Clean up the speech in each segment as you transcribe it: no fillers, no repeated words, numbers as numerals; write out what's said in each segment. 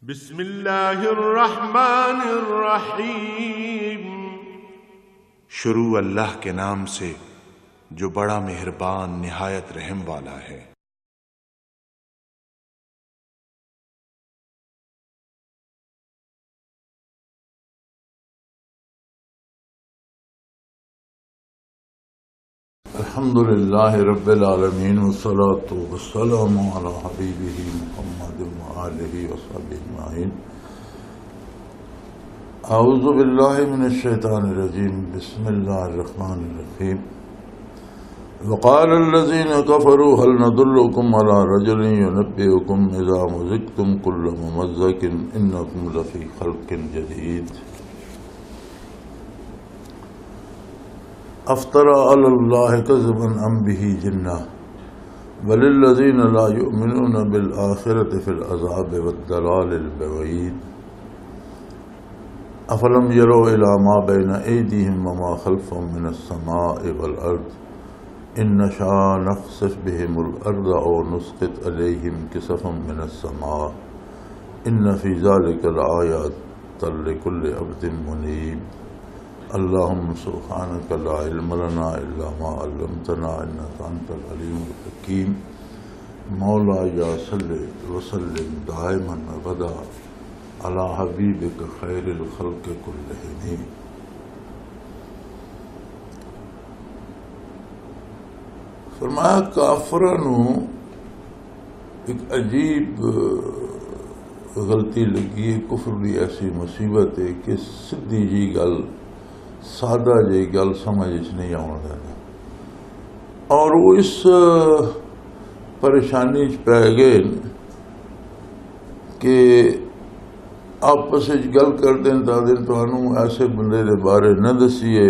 بسم اللہ الرحمن الرحیم۔ شروع اللہ کے نام سے جو بڑا مہربان نہایت رحم والا ہے۔ الحمدللہ رب العالمین والصلاة والسلام علی حبیبہ محمد وآلہ وصحبہ اجمعین۔ اعوذ باللہ من الشیطان الرجیم، بسم اللہ الرحمن الرحیم۔ وقال الذین کفروا هل ندلکم علی رجل ینبئکم اذا مزقتم کل ممزق انکم لفی خلق جدید۔ افترى على الله كذبا ام به جنة وللذين لا يؤمنون بالآخرة في العذاب والضلال البعيد۔ افلم يروا الى ما بين ايديهم وما خلفهم من السماء والارض ان نشاء نخسف بهم الارض او نسقط عليهم كسفا من السماء ان في ذلك لآيات لكل عبد منيب۔ اللهم سبحانك لا علم لنا الا ما علمتنا انك انت العليم الحكيم۔ مولاي صل وسلم دائما ابدا على حبيبك خير الخلق كلهم۔ فرمایا کافراں نو ایک عجیب غلطی لگی ہے، کفر دی ایسی مصیبت ہے کہ سدھی جی گل سادہ جی گل سمجھ نہیں آن دینا، اور وہ اس پریشانی پی گئے کہ آپس گل کرتے تمہیں ایسے بندے دے بارے نہ دسیے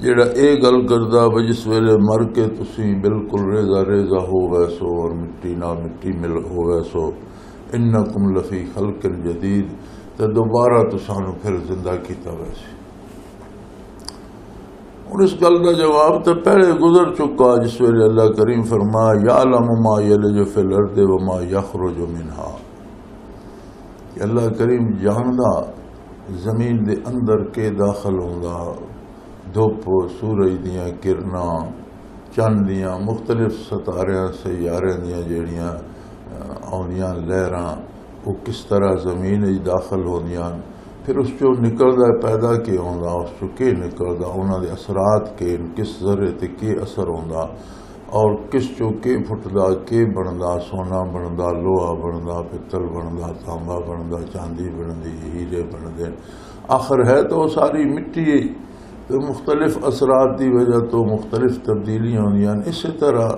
جڑا اے گل کردا جس ویلے مر کے تسی بالکل ریزہ ریزہ ہو ویسو اور مٹی نہ مٹی مل ہو ویسو انکم لفی خلق جدید، تو دوبارہ تو سانو پھر زندہ کیتا ویسے۔ اور اس گل کا جواب تو پہلے گزر چکا، جس ویلے اللہ کریم فرمایا یعلم ما یلج فی الارض وما یخرج منہا، کہ اللہ کریم جاندا زمین دے اندر کے داخل ہوندا، دھوپ سورج دیاں کرناں، چند دیاں مختلف ستاریاں سیارے دیاں جیڑیاں آنیاں لہراں وہ کس طرح زمین داخل ہوندیاں، پھر اس چو نکلدا پیدا کے ہوندا، اس چو کے نکلدا انہاں دے اثرات کے کس ذرے تے کے اثر ہوندا، اور کس چو کے پھٹدا کے بندا، سونا بندا، لوہا بندا، پتل بندا، تانبا بندا، چاندی بندی، ہیرے بندے، آخر ہے تو ساری مٹی ہے، تو مختلف اثرات دی وجہ تو مختلف تبدیلیاں ہوندیاں۔ اسی طرح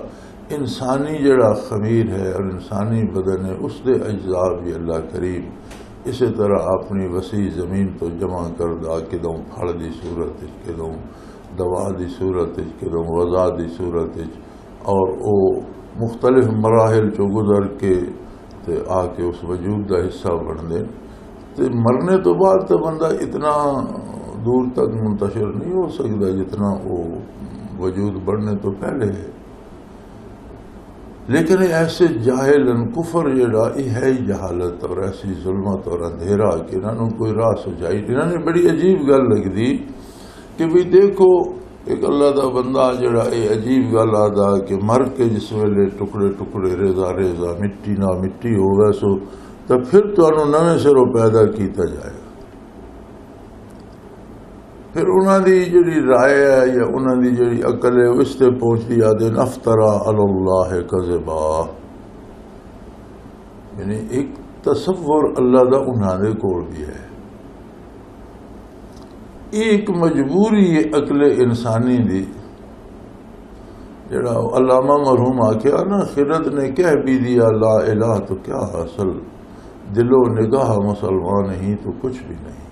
انسانی جڑا خمیر ہے اور انسانی بدن ہے اس دے اجزاء بھی اللہ کریم اسی طرح اپنی وسیع زمین تو جمع کردہ، کدوں پھڑ دی صورت، کدوں دوا دی صورت، کدوں غذا دی صورت، اور او مختلف مراحل چو گزر کے تے آ کے اس وجود دا حصہ بن دے۔ تے مرنے تو بعد تو بندہ اتنا دور تک منتشر نہیں ہو سکتا جتنا وہ وجود بڑھنے تو پہلے ہے، لیکن ایسے جاہل کفر جڑا یہ ہے جہالت اور ایسی ظلمت اور اندھیرا کہ انہوں کوئی راہ سجائی۔ انہوں نے بڑی عجیب گل لگ دی کہ بھی دیکھو ایک اللہ دا بندہ جڑا یہ عجیب گل آدھا کہ مر کے جس ویلے ٹکڑے ٹکڑے ریزہ ریزہ مٹی نہ مٹی ہو ویسو تو پھر تو انہوں نویں سروں پیدا کیتا جائے گا۔ پھر انہوں دی جڑی رائے ہے یا انہوں دی جڑی عقل ہے اس تے پہنچتی آدھے افترا علی اللہ کذبا، یعنی ایک تصور اللہ دا انہوں دے کول بھی ہے، ایک مجبوری ہے عقل انسانی دی، جڑا علامہ مرحوم آکھیا نا خرد نے کہہ بھی دیا لا الہ تو کیا حاصل، دل و نگاہ مسلمان نہیں تو کچھ بھی نہیں۔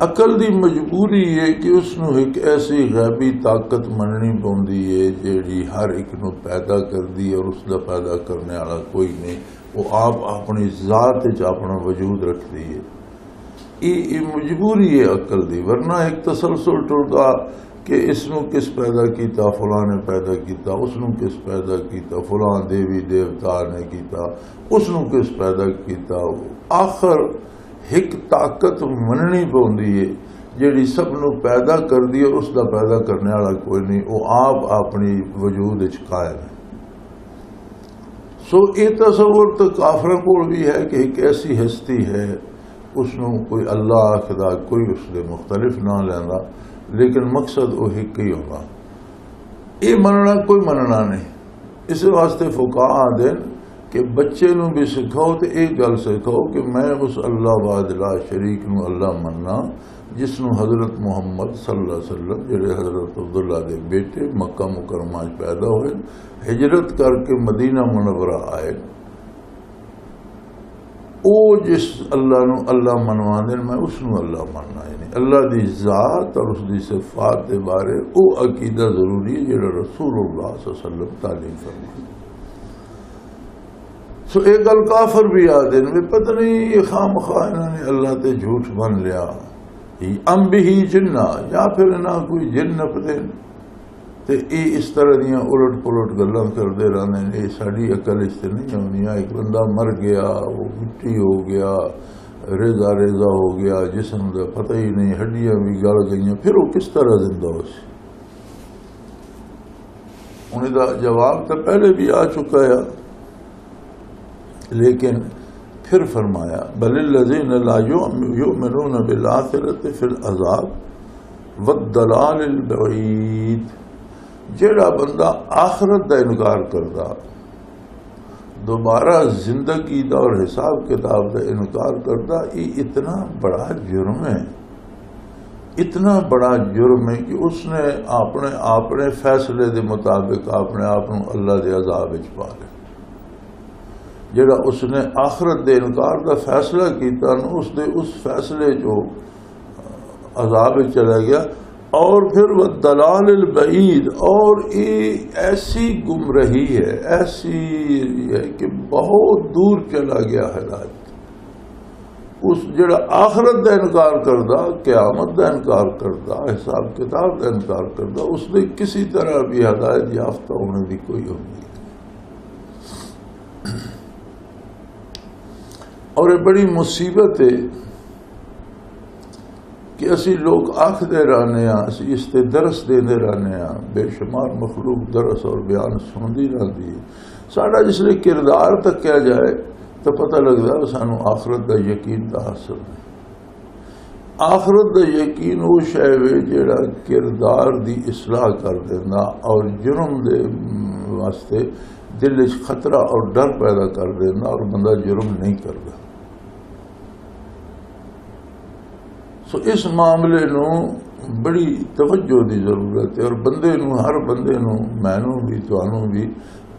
عقل دی مجبوری ہے کہ اس نو ایک ایسی غیبی طاقت مننی پوندی ہے جیڑی ہر ایک نو پیدا کر دی، اور اس دا پیدا کرنے والا کوئی نہیں، وہ آپ اپنی ذات وچ اپنا وجود رکھ دی ہے۔ یہ مجبوری ہے عقل دی، ورنہ ایک تسلسل ٹردا کہ اس نو کس پیدا کیتا، فلاں نے پیدا کیتا، اس نو کس پیدا کیتا، فلاں دیوی دیوتا نے کیتا، اس نو کس پیدا کیتا. آخر ایک طاقت مننی پوندی ہے جیڑی سب نو پیدا کر دی، اور اس دا پیدا کرنے والا کوئی نہیں، وہ آپ اپنی وجود وچ قائم ہے. سو یہ تصور تو کافروں کو بھی ہے کہ ایک ایسی ہستی ہے، اس نو کوئی اللہ آخدا، کوئی اس سے مختلف نہ لینا، لیکن مقصد وہ ایک ہی ہوگا. یہ مننا کوئی مننا نہیں. اس واسطے فقہاء آدھے کہ بچے نو بھی سکھاؤ تو ایک گل سکھاؤ کہ میں اس اللہ وحدہ لا شریک نو اللہ مننا جس نو حضرت محمد صلی اللہ علیہ وسلم جڑے حضرت عبداللہ دے بیٹے مکہ مکرمہ پیدا ہوئے، ہجرت کر کے مدینہ منورہ آئے، او جس اللہ نو اللہ منوا دین میں اس نو اللہ مننا. یعنی اللہ دی ذات اور اس دی صفات دے بارے او عقیدہ ضروری ہے جڑا رسول اللہ صلی اللہ علیہ وسلم تعلیم فرمائے. سو ایک گل کافر بھی آدھے میں پتہ نہیں یہ خام خواہ انہوں نے اللہ تے جھوٹ بن لیا، ام بھی جنہ یا پھر انہاں کوئی جن نپ دین تے یہ اس طرح دیاں الٹ پلٹ گلاں کردے رہنے. یہ ساری عقل اس سے نہیں ہونی. ایک بندہ مر گیا، وہ مٹی ہو گیا، ریزہ ریزہ ہو گیا، جسم کا پتہ ہی نہیں، ہڈیاں بھی گل گئیں، پھر وہ کس طرح زندہ ہو سی؟ انہیں دا جواب تو پہلے بھی آ چکا ہے، لیکن پھر فرمایا بل الذین لا یؤمنون بالآخرۃ فی العذاب والضلال البعید. جیڑا بندہ آخرت دا انکار کردا، دوبارہ زندگی دا اور حساب کتاب دا انکار کردا، یہ اتنا بڑا جرم ہے، اتنا بڑا جرم ہے کہ اس نے اپنے فیصلے دے مطابق اپنے آپ کو اللہ دے عذاب وچ پا لیا. جڑا اس نے آخرت دے انکار دا فیصلہ کیتا نا، اس دے اس فیصلے جو عذاب وچ چلا گیا. اور پھر وہ دلال البعید، اور یہ ایسی گمراہی ہے، ایسی ہے کہ بہت دور چلا گیا ہدایت. اس جڑا آخرت دا انکار کردا، قیامت دا انکار کردا، حساب کتاب دا انکار کردا، اس نے کسی طرح بھی ہدایت یافتہ ہونے کی کوئی امید نہیں. اور یہ بڑی مصیبت ہے کہ اسی لوگ آخدے رہنے ہیں، اسی اس تے درس دینے رہنے ہیں، بے شمار مخلوق درس اور بیان سندی رہتی ہے. ساڑھا جس لئے کردار تک کیا جائے تو پتہ لگتا ہے سانو آخرت دا یقین دا حاصل ہے. آخرت دا یقین وہ شے وے جڑا کردار دی اصلاح کر دینا اور جرم دے واسطے دل وچ خطرہ اور ڈر پیدا کر دینا اور بندہ جرم نہیں کرتا. سو اس معاملے نو بڑی توجہ دی ضرورت ہے، اور بندے نو، ہر بندے نو، مینوں بھی تانوں بھی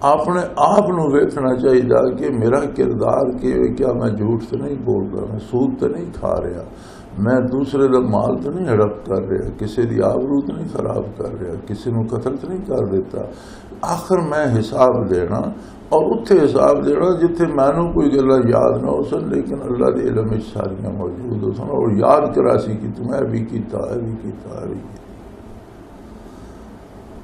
اپنے آپ نو ویکھنا چاہیے کہ میرا کردار کیا میں جھوٹ تو نہیں بول رہا، میں سود تو نہیں کھا رہا، میں دوسرے دا مال تو نہیں ہڑپ کر رہا، کسی دی آبرو تو نہیں خراب کر رہا، کسی نو قتل تو نہیں کر دیتا. آخر میں حساب دینا، اور اتھے حساب دینا جتھے مینوں کوئی گلاں یاد نہ ہو سن، لیکن اللہ دے علم وچ ساریاں موجود ہو سن، اور یاد کراسی کہ تمہیں بھی کیتا ہے بھی کیتا ہے بھی کیتا.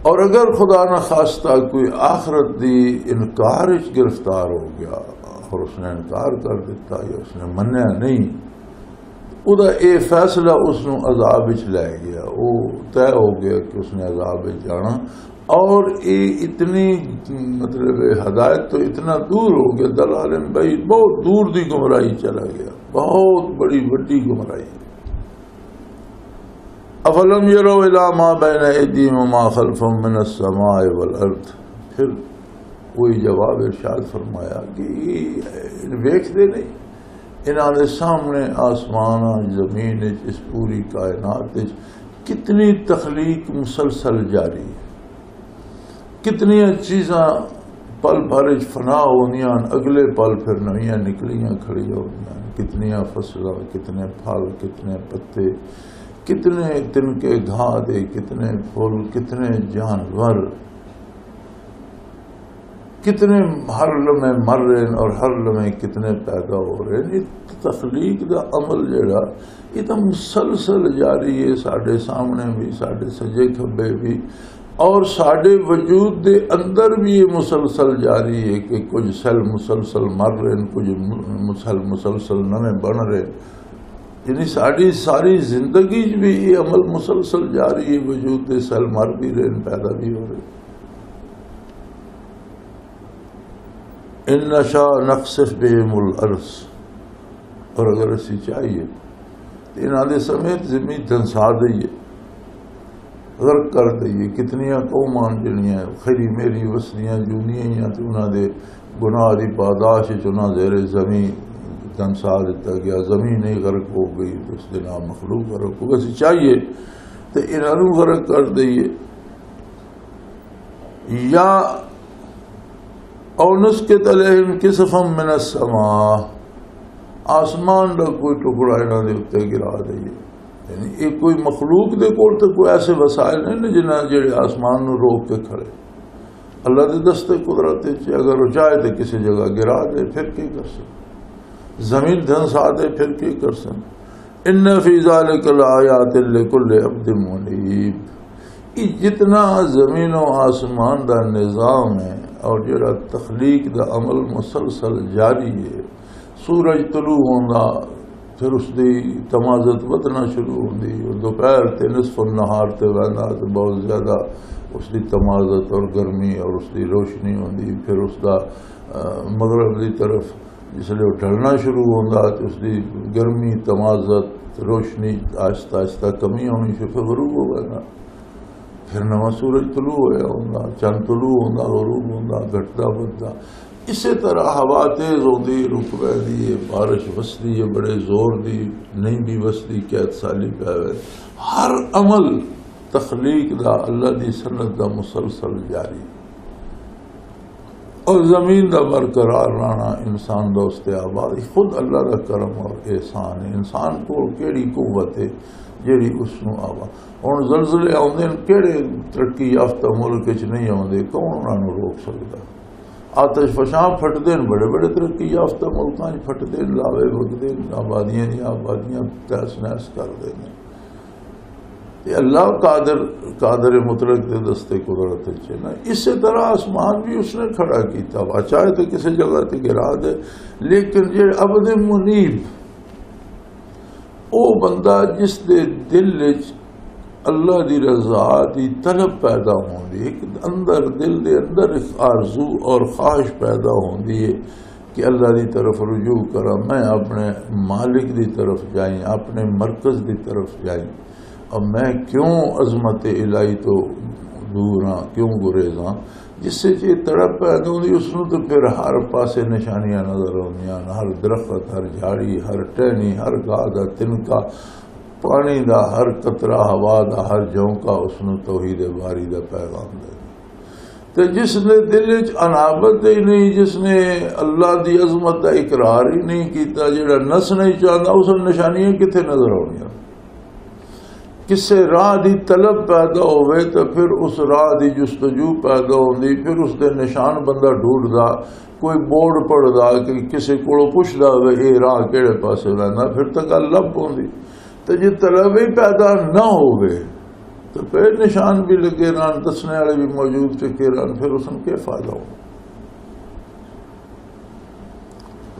اور اگر خدا نہ خواستہ کوئی آخرت دی انکار وچ گرفتار ہو گیا اور اس نے انکار کر دیتا یا اس نے منیا نہیں، او دا اے فیصلہ اس نو عذاب وچ لے گیا، وہ طے ہو گیا کہ اس نے عذاب وچ جانا. اور یہ اتنی مطلب ہدایت تو اتنا دور ہو گیا، دلال بعید، بہت دور دی گمراہی چلا گیا، بہت بڑی گمراہی. افلم یروا الی ما بین ایدیہم وما خلفہم من السماء والارض. پھر وہی جواب ارشاد فرمایا کہ ویکھدے نہیں، انہاں دے سامنے آسمان زمین اس پوری کائنات کتنی تخلیق مسلسل جاری ہے، کتنی چیزاں پل بھر فنا ہونیاں، اگلے پل پھر نویاں نکلیاں کھڑی ہونیاں، کتنیاں فصلاں، کتنے پھل، کتنے پتے، کتنے تنکے گھاہ دے، کتنے پھول، کتنے جانور. کتنے ہر لمحے مر رہے ہیں اور ہر لمحے کتنے پیدا ہو رہے ہیں. تخلیق دا عمل جڑا یہ تو مسلسل جاری ہے، ساڈے سامنے بھی، ساڈے سجے کھبے بھی، اور ساڈے وجود دے اندر بھی یہ مسلسل جاری ہے کہ کچھ سیل مسلسل مر رہے ہیں، کچھ مسلسل نویں بن رہے ہیں. یعنی ساری ساری زندگی بھی یہ عمل مسلسل جاری ہے، وجود دے سیل مر بھی رہے ہیں، پیدا بھی ہو رہے ہیں. ان نشاء نخسف بهم الارض، اور اگر اسی چاہیے تو انہاں دے سمیت زمین دھنسا دئیے، غرق کر دئیے. کتنیاں قوماں جڑیاں خیری میری وسنیاں جونیاں تو انہاں دے گناہ دی پاداش چنا زیر زمین دھنسا دیتا گیا، زمین ہی غرق ہو گئی. اس دن آپ مخلوق غرق ہو. اسی چاہیے تو انہاں غرق کر دئیے، یا او نسقط علیہم کسفا من السماء، آسمان کا کوئی ٹکڑا انہاں دے اتنے گرا دئیے. یعنی یہ کوئی مخلوق دے کول تو کوئی ایسے وسائل نہیں جنہیں جڑے آسمان نو روک کے کھڑے. اللہ دے دستے قدرت اگر وہ چاہے تو کسی جگہ گرا دے، پھر کی کر سکتے؟ زمین دھنسا دے، پھر کی کر سکتے؟ ان فی ذلک لآیات لکل عبد منیب. یہ جتنا زمین و آسمان دا نظام ہے اور جڑا تخلیق دا عمل مسلسل جاری ہے، سورج طلوع ہوندا پھر اس دی تمازت ودنا شروع ہوندی، دوپہر تے نصف النہار تے ویندا تے بہت زیادہ اس دی تمازت اور گرمی اور اس دی روشنی ہوندی. پھر اس دا مغرب دی طرف جس لئے وہ ڈھلنا شروع ہوندا تو اس دی گرمی تمازت روشنی آہستہ آہستہ کمی ہونی شروع، پھر غروب ہو گیا. پھر نواں سورج طلوع ہویا ہوندا، چند طلوع ہوندا، غروب ہوندا، گھٹدا بڑھدا. اسی طرح ہوا تیز ہوندی، رک ویندی ہے، بارش وسدی ہے بڑے زور دی، نہیں بھی وسدی قید سالی پہ ہوئے. ہر عمل تخلیق دا اللہ دی سنت دا مسلسل جاری. اور زمین دا برقرار رہنا انسان دا اس تے آباد خود اللہ دا کرم اور احسان ہے. انسان کو کیڑی قوت ہے جیڑی اس نو آباد. ہن زلزلے آوندے کیڑے ترقی یافتہ ملک وچ نہیں آوندے، کون انہاں نو روک سکدا؟ آتش فشاں پھٹدے بڑے بڑے ترقی یافتہ ملکاں پھٹدے، لاوے وگدے، آبادیاں دی آبادیاں تہس نہس کر دے. یہ اللہ قادر مطلق دے دستے قدرت ہے نا. اسی طرح آسمان بھی اس نے کھڑا کیتا، چاہے تو کسی جگہ تے گرا دے. لیکن یہ عبد منیب او بندہ جس دے دل وچ اللہ دی رضا دی طلب پیدا ہوندی، ایک اندر دل دے اندر ایک آرزو اور خواہش پیدا ہوندی ہے کہ اللہ دی طرف رجوع کرا، میں اپنے مالک دی طرف جائیں، اپنے مرکز دی طرف جائیں. اور میں کیوں عظمت الہی تو دور ہاں، کیوں گریزاں؟ جس سے یہ تڑپ پیدا ہوندی اس نو تو پھر ہر پاسے نشانیاں نظر آندیاں، ہر درخت، ہر جھاڑی، ہر ٹہنی، ہر گاہ دا تنکا، پانی دا ہر قطرہ، ہوا دا ہر جھونکا اس نو توحید باری دا پیغام دے. تو جس نے دل وچ انابت ہی نہیں، جس نے اللہ دی عظمت دا اقرار ہی نہیں کیتا، جڑا نس نہیں چاہتا، اس نشانیاں کتنے نظر آنیاں؟ کسے راہ دی طلب پیدا ہوئے تو پھر اس راہ دی جستجو پیدا ہوندی، پھر اس دے نشان بندہ ڈھونڈدا، کوئی بورڈ پڑھدا کہ کسی کولوں پوچھدا ہوئے اے راہ کیڑے پاسے لیندا، پھر تک لب ہوندی. تو جی طلب ہی پیدا نہ ہوئے تو پھر نشان بھی لگے رہن، دسنے والے بھی موجود ٹکے رہن، پھر اس میں کیا فائدہ ہو؟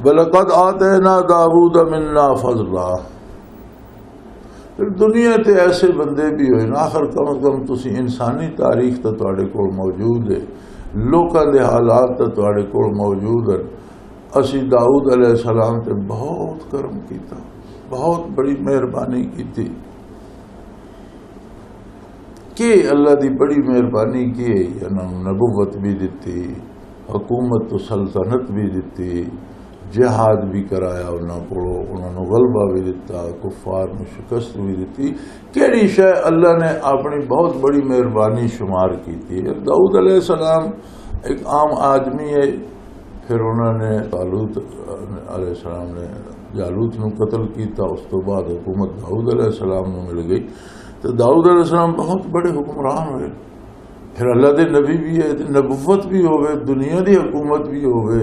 وَلَقَدْ آتَيْنَا دَاوُودَ مِنَّا فَضْلًا. پھر دنیا تے ایسے بندے بھی ہوئے نا، آخر کم از کم تسی انسانی تاریخ تو تواڈے کول موجود ہے، لوکاں دے حالات تو تواڈے کول موجود ہیں. اسی داؤد علیہ السلام تے بہت کرم کیتا، بہت بڑی مہربانی کی تھی کہ اللہ دی بڑی مہربانی کی ہے. انہوں نے نبوت بھی دیتی، حکومت و سلطنت بھی دیتی، جہاد بھی کرایا انہوں نے غلبہ بھی دیتا، کفار میں شکست بھی دیتی. کیڑی شے اللہ نے اپنی بہت بڑی مہربانی شمار کی تھی. داؤد علیہ السلام ایک عام آدمی ہے، پھر انہوں نے طالوت علیہ السلام نے جالوت نو قتل کیتا، اس تو بعد حکومت داؤد علیہ السلام نو مل گئی. تو داؤد علیہ السلام بہت بڑے حکمران ہوئے، پھر اللہ دے نبی بھی ہے، نبوت بھی ہوئے، دنیا دی حکومت بھی ہوئے،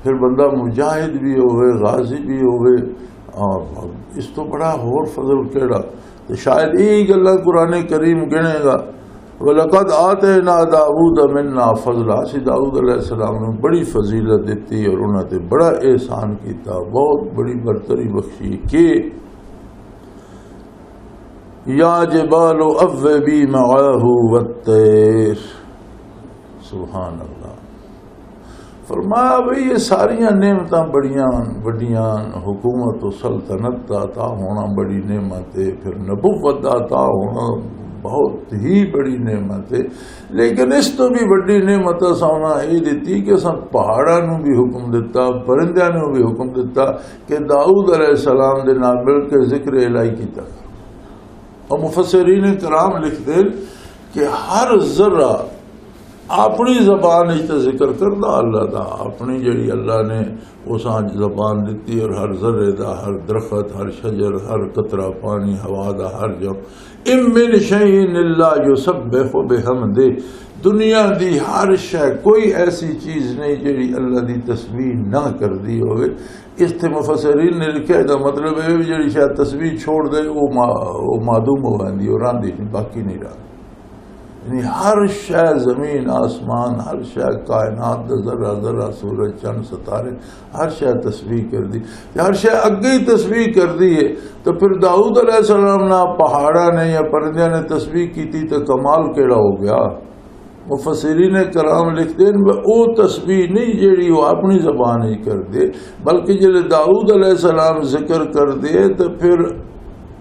پھر بندہ مجاہد بھی ہوئے، غازی بھی ہوئے، اور اس تو بڑا اور فضل کیڑا؟ تو شاید یہی گلاں قرآن کریم گنے گا، وَلَقَدْ آتَيْنَا دَاوُودَ مِنَّا فَضْلًا، اسی داؤد علیہ السلام نے بڑی فضیلت دیتی اور انہوں نے بڑا احسان کیتا، بہت بڑی برتری بخشی کہ یا جبال اوّبی معاہ والطیر، سبحان اللہ۔ فرمایا بھئی یہ ساریاں نعمتاں بڑیاں بڑیاں، حکومت و سلطنت دا عطا ہونا بڑی نعمت ہے، پھر نبوت دا عطا ہونا بہت ہی بڑی نعمت ہے، لیکن اس تو بھی بڑی نعمت سونا یہ دیتی کہ سب پہاڑاں نو بھی حکم دیتا، پرندیاں نو بھی حکم دیتا کہ داؤد علیہ السلام دے نال مل کے ذکر الہی کیتا۔ اور مفسرین کرام لکھتے ہیں کہ ہر ذرہ اپنی زبان ذکر کردا اللہ دا، اپنی جڑی اللہ نے اساں زبان دیتی، اور ہر ذرے دا، ہر درخت، ہر شجر، ہر قطرہ پانی، ہوا دا ہر جم، اِن مِّن شَيْءٍ إِلَّا يُسَبِّحُ بِحَمْدِهِ، دنیا دی ہر شے، کوئی ایسی چیز نہیں جڑی اللہ دی تسبیح نہ کر دی ہوئے۔ اس تے مفسرین نے لکھا ہے مطلب ہے جڑی شاید تسبیح چھوڑ دے وہ معدوم ہو جاندی اور راندی باقی نہیں رہا، یعنی ہر شے، زمین آسمان، ہر شے کائنات دا ذرہ ذرہ، سورج چند ستارے، ہر شے تسبیح کر دی، ہر شے اگے ہی تسبیح کر دی ہے۔ تو پھر داؤد علیہ السلام نہ پہاڑا نے یا پرندیاں نے تسبیح کی تھی تو کمال کیڑا ہو گیا؟ مفسرین کرام لکھتے ہیں وہ تسبیح نہیں جیڑی وہ اپنی زبان ہی کر دے، بلکہ جلے داؤد علیہ السلام ذکر کر دے تو پھر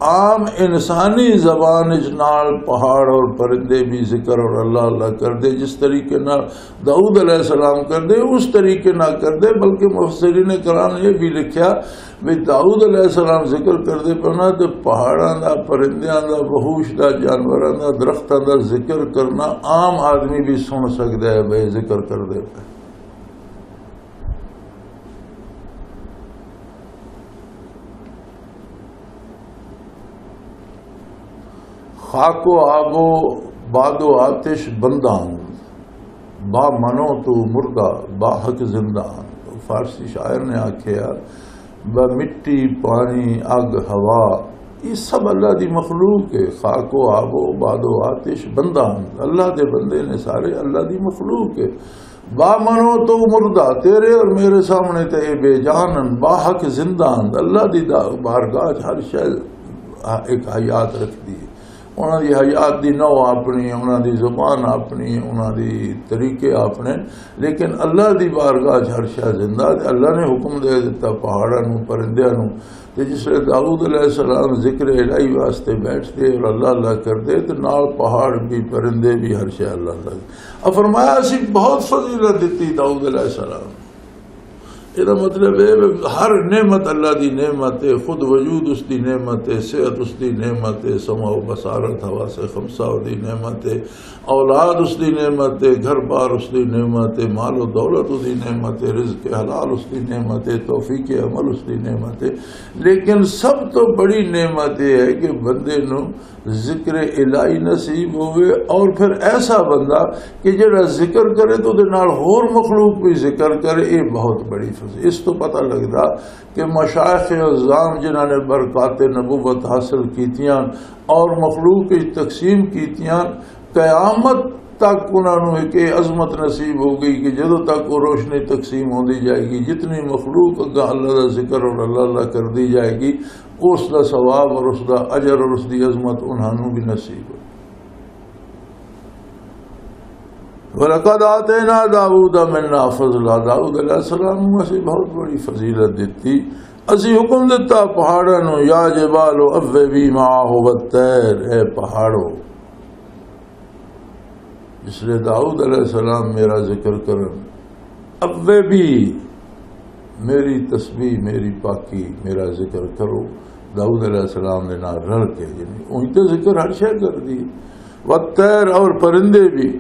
عام انسانی زبان نال پہاڑ اور پرندے بھی ذکر اور اللہ اللہ کر دے، جس طریقے نہ داؤد علیہ السلام کر دے اس طریقے نہ کر دے، بلکہ مفسرین کرام نے یہ بھی لکھا بھی داؤد علیہ السلام ذکر کر دے پنا تو پہاڑاں دا، پرندیاں دا، وحوش دا، جانوراں دا، درختاں دا ذکر کرنا عام آدمی بھی سن سکتا ہے بھائی ذکر کر دے پہ۔ خاک و آب و باد و آتش بندان، با منو تو مردہ با حق زندان۔ فارسی شاعر نے آکھیا با مٹی، پانی، اگ، ہوا، یہ سب اللہ دی مخلوق ہے۔ خاک و آب و باد و آتش بندان، اللہ دے بندے نے سارے اللہ دی مخلوق ہے۔ با منو تو مردہ، تیرے اور میرے سامنے تے بے جانن، با حق زندان، اللہ دی بارگاہ ہر شے ایک حیات رکھ دی، انہوں دی حیات دی نو اپنی، انہوں دی زبان اپنی، انہوں دی طریقے اپنے، لیکن اللہ دی بارگاہ ہر شے زندہ۔ اللہ نے حکم دے دیتا پہاڑاں نو، پرندیاں نو، تے جس لئے داؤد علیہ السلام ذکر الہی واسطے بیٹھتے اور اللہ اللہ کرتے تو نال پہاڑ بھی، پرندے بھی، ہر شے اللہ اللہ۔ اب فرمایا اسی بہت فضیلت دیتی داؤد علیہ السلام، یہ مطلب ہے ہر نعمت اللہ دی نعمت ہے، خود وجود اس دی نعمت ہے، صحت اس دی نعمت ہے، سمع و بصارت، حواس خمسہ دی نعمت ہے، اولاد اس دی نعمت ہے، گھر بار اس دی نعمت ہے، مال و دولت اس دی نعمت ہے، رزق حلال اس دی نعمت ہے، توفیق عمل اس دی نعمت ہے، لیکن سب تو بڑی نعمت یہ ہے کہ بندے نو ذکر الہی نصیب ہوئے، اور پھر ایسا بندہ کہ جڑا ذکر کرے تو دے نال ہور مخلوق بھی ذکر کرے، یہ بہت بڑی فضیلت۔ اس تو پتہ لگتا کہ مشائخ عظام جنہوں نے برکات نبوت حاصل کیتیاں اور مخلوق کی تقسیم کیتیاں، قیامت تک انہوں نے ایک عظمت نصیب ہو گئی کہ جدوں تک وہ روشنی تقسیم ہوتی جائے گی، جتنی مخلوق اگا اللہ کا ذکر اور اللہ اللہ کر دی جائے گی، اس کا ثواب اور اس کا اجر اور اس کی عظمت انہوں بھی نصیب ہو۔ وَلَقَدْ آتَيْنَا دَاوُودَ مِنَّا فَضْلًا، داؤد علیہ السلام سے بہت بڑی فضیلت دیتی، اسی حکم دیتا پہاڑوں نو، یا جبال اوّبی معاہ والطیر، اے پہاڑو جس لئے داؤد علیہ السلام میرا ذکر کرن، اوّبی میری تسبیح، میری پاکی، میرا ذکر کرو، داؤد علیہ السلام نے نہ رل کے، یعنی انہی تو ذکر ہر شے کر دی، والطیر اور پرندے بھی،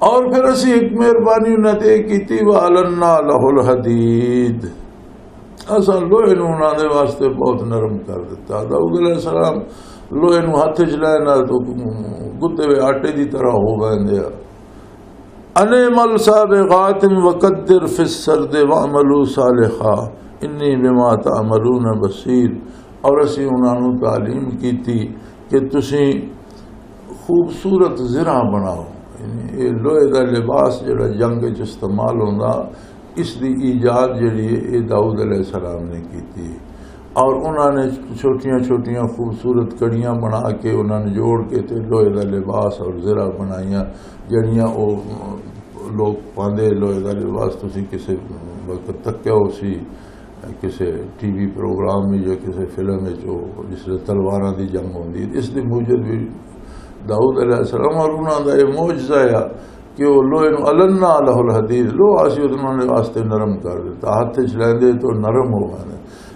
اور پھر اسی ایک مہربانی انہوں نے کی تھی وَعَلَنَّا لَهُ الْحَدِيدِ، اصلا لوہے نو انہوں نے واسطے بہت نرم کر دیتا۔ داؤد علیہ السلام لوہے نو ہاتھ چ لینا تو گدے ہوئے آٹے دی طرح ہو گئے، انعمل سابغات وقدر فی السرد وعملوا صالحا انی بما تعملون بصیر. اور اسی انہوں نے تعلیم کی تھی کہ تسی خوبصورت زرہ بناؤ. یہ لوہے دا لباس جڑا جنگ وچ استعمال ہوندا اس دی ایجاد جڑی ہے یہ داؤد علیہ السلام نے کی تھی. اور انہوں نے چھوٹیاں چھوٹیاں خوبصورت کڑیاں بنا کے انہوں نے جوڑ کے تے لوہے دا لباس اور زرہ بنائیاں جڑیاں وہ لوگ پاندے. لوہے دا لباس تسی کسی وقت تکیا ہو سی کسی ٹی وی پروگرام میں یا کسی فلم میں جو جس لئے تلواراں دی جنگ ہوندی اس دی موجود بھی داؤد علیہ السلام. اور انہوں دا یہ معجزہ ہے کہ وہ لوہے نو النا لہ الحدید لو آسی انہوں نے واسطے نرم کر دیتا. ہاتھ چ لیندے تو نرم ہو گئے.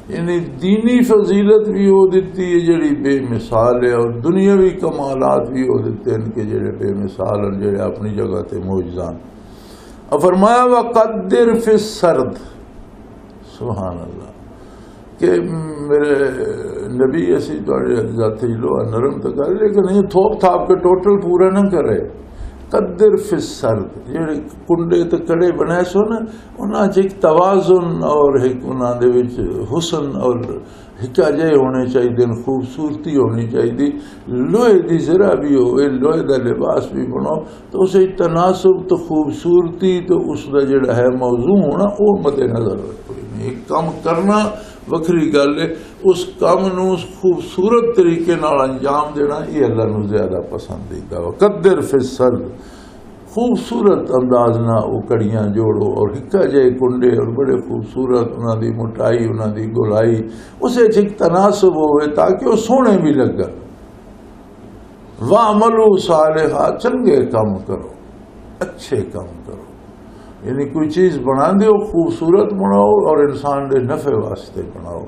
یعنی دینی فضیلت بھی ہو دیتی ہے جڑی بے مثال ہے اور دنیاوی کمالات بھی ہو دیتے ہیں کہ جڑے بے مثال اور جڑے اپنی جگہ تے معجزان. اور فرمایا وقدر فی السرد. سبحان اللہ کہ میرے نبی ایسی ذاتی لوہا نرم تو کرے لیکن یہ تھوپ تھاپ کے ٹوٹل پورا نہ کرے. قدر فی السرد جڑے کنڈے تے کڑے بنائے سو نا انہاں چ ایک توازن اور ایک انہاں دے وچ حسن اور حکاجے ہونے چاہیے خوبصورتی ہونی چاہیے. لوہے دی زرہ بھی ہوئے لوہے دا لباس بھی بناؤ تو اسے تناسب تو خوبصورتی تو اس دا جڑا ہے موضوع ہونا وہ مد نظر رکھو. ایک کام کرنا وکری گل ہے اس کام نو خوبصورت طریقے نال انجام دینا یہ اللہ نو زیادہ پسندیدہ. قدر فی السرد خوبصورت انداز نہ وہ کڑیاں جوڑو اور ہکا جائے کنڈے اور بڑے خوبصورت انہوں دی موٹائی انہوں دی گولائی اسے ایک تناسب ہوئے تاکہ وہ سونے بھی لگا. وَعْمَلُوا صَالِحًا چنگے کام کرو اچھے کام کرو. یعنی کوئی چیز بنا دیو خوبصورت بناؤ اور انسان دے نفع واسطے بناؤ.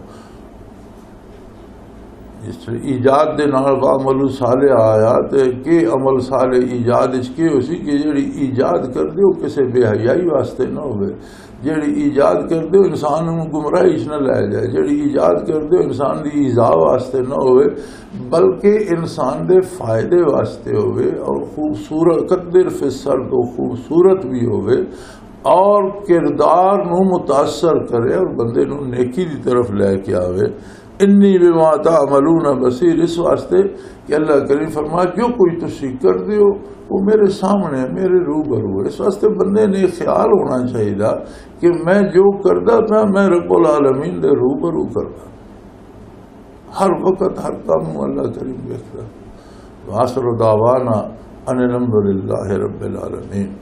اس ایجاد دے نال وعمل صالح آیا تے کہ عمل صالح ایجاد اس کے اسی کہ جڑی ایجاد کر دیو کسے بے حیائی واسطے نہ ہوئے. جڑی ایجاد کر دیو انسان نوں گمراہی نہ لے جائے. جڑی ایجاد کر دیو انسان دی ایذا واسطے نہ ہوئے بلکہ انسان دے فائدے واسطے ہوئے. اور خوبصورت قدر فی السرد خوبصورت بھی ہوئے اور کردار نو متاثر کرے اور بندے نو نیکی دی طرف لے کے آوے. انی بما تعملون بصیر اس واسطے کہ اللہ کریم فرمایا جو کوئی تسی کر دیو وہ میرے سامنے میرے روبرو ہے. اس واسطے بندے نے خیال ہونا چاہیے کہ میں جو کردا تھا میں رب العالمین دے روبرو کردا ہر وقت ہر کام اللہ کریم دیکھتا. وآخر دعوانا ان الحمد للہ رب العالمین.